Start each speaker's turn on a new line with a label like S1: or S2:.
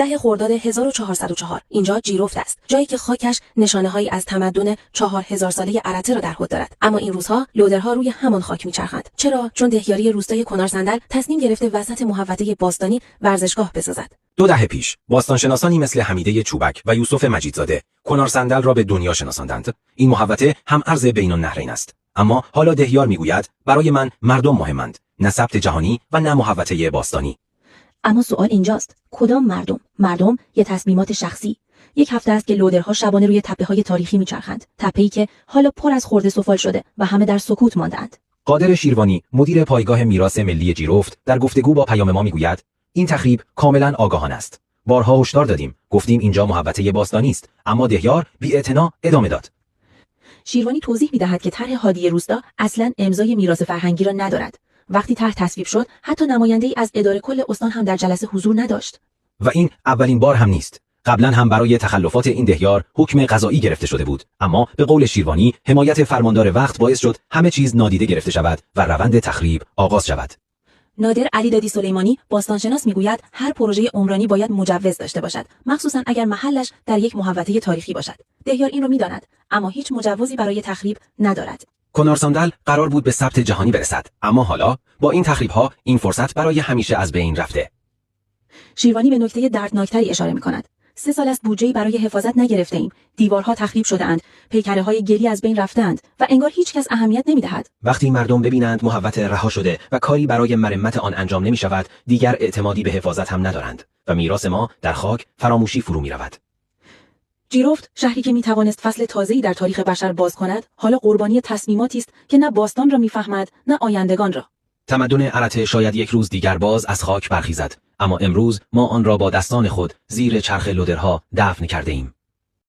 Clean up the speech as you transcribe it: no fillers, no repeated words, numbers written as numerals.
S1: 10 خرداد 1404 اینجا جیرفت است، جایی که خاکش نشانه‌هایی از تمدن 4000 ساله ارته را در خود دارد. اما این روزها لودرها روی همان خاک میچرخند. چرا؟ چون دهیاری روستای کنارصندل تصمیم گرفته وسط محوطه باستانی ورزشگاه بسازد.
S2: 2 دهه پیش باستانشناسانی مثل حمیده چوبک و یوسف مجیدزاده کنارصندل را به دنیا شناساندند. این محوطه هم ارز بین النهرین است. اما حالا دهیار میگوید برای من مردم مهمند، نه ثبت جهانی و نه محوطه باستانی.
S1: اما سوال اینجاست، کدام مردم؟ مردم یا تصمیمات شخصی؟ یک هفته است که لودرها شبانه روی تپه‌های تاریخی میچرخند، تپه‌ای که حالا پر از خرده سفال شده و همه در سکوت مانده‌اند.
S2: قادر شیروانی مدیر پایگاه میراث ملی جیرفت در گفتگو با پیام ما میگوید این تخریب کاملا آگاهانه است. بارها هشدار دادیم، گفتیم اینجا محوطه باستانی است، اما دهیار بی‌اعتنا ادامه داد.
S1: شیروانی توضیح می‌دهد که طرح هادی روستا اصلاً امضای میراث فرهنگی را ندارد. وقتی طرح تصویب شد، حتی نماینده‌ای از اداره کل استان هم در جلسه حضور نداشت.
S2: و این اولین بار هم نیست. قبلا هم برای تخلفات این دهیار حکم قضایی گرفته شده بود، اما به قول شیروانی حمایت فرماندار وقت باعث شد همه چیز نادیده گرفته شود و روند تخریب آغاز شود.
S1: نادر علیدادی سلیمانی باستانشناس میگوید هر پروژه عمرانی باید مجوز داشته باشد، مخصوصا اگر محلش در یک محوطه تاریخی باشد. دهیار این رو میداند، اما هیچ مجوزی برای تخریب ندارد.
S2: کنارصندل قرار بود به ثبت جهانی برسد، اما حالا با این تخریب‌ها این فرصت برای همیشه از بین رفته.
S1: شیروانی به نکته دردناکتری اشاره می‌کند. 3 سال است بودجه‌ای برای حفاظت نگرفته ایم. دیوارها تخریب شده‌اند، پیکره‌های گلی از بین رفته‌اند و انگار هیچ کس اهمیت نمی‌دهد.
S2: وقتی مردم ببینند محوطه رها شده و کاری برای مرمت آن انجام نمی‌شود، دیگر اعتمادی به حفاظت هم ندارند و میراث ما در خاک فراموشی فرو می‌رود.
S1: جیرفت، شهری که می‌توانست فصل تازه‌ای در تاریخ بشر باز کند، حالا قربانی تصمیماتی است که نه باستان را می‌فهمد، نه آیندگان را.
S2: تمدن ارته شاید یک روز دیگر باز از خاک برخیزد، اما امروز ما آن را با دستان خود زیر چرخ لودرها دفن کرده ایم.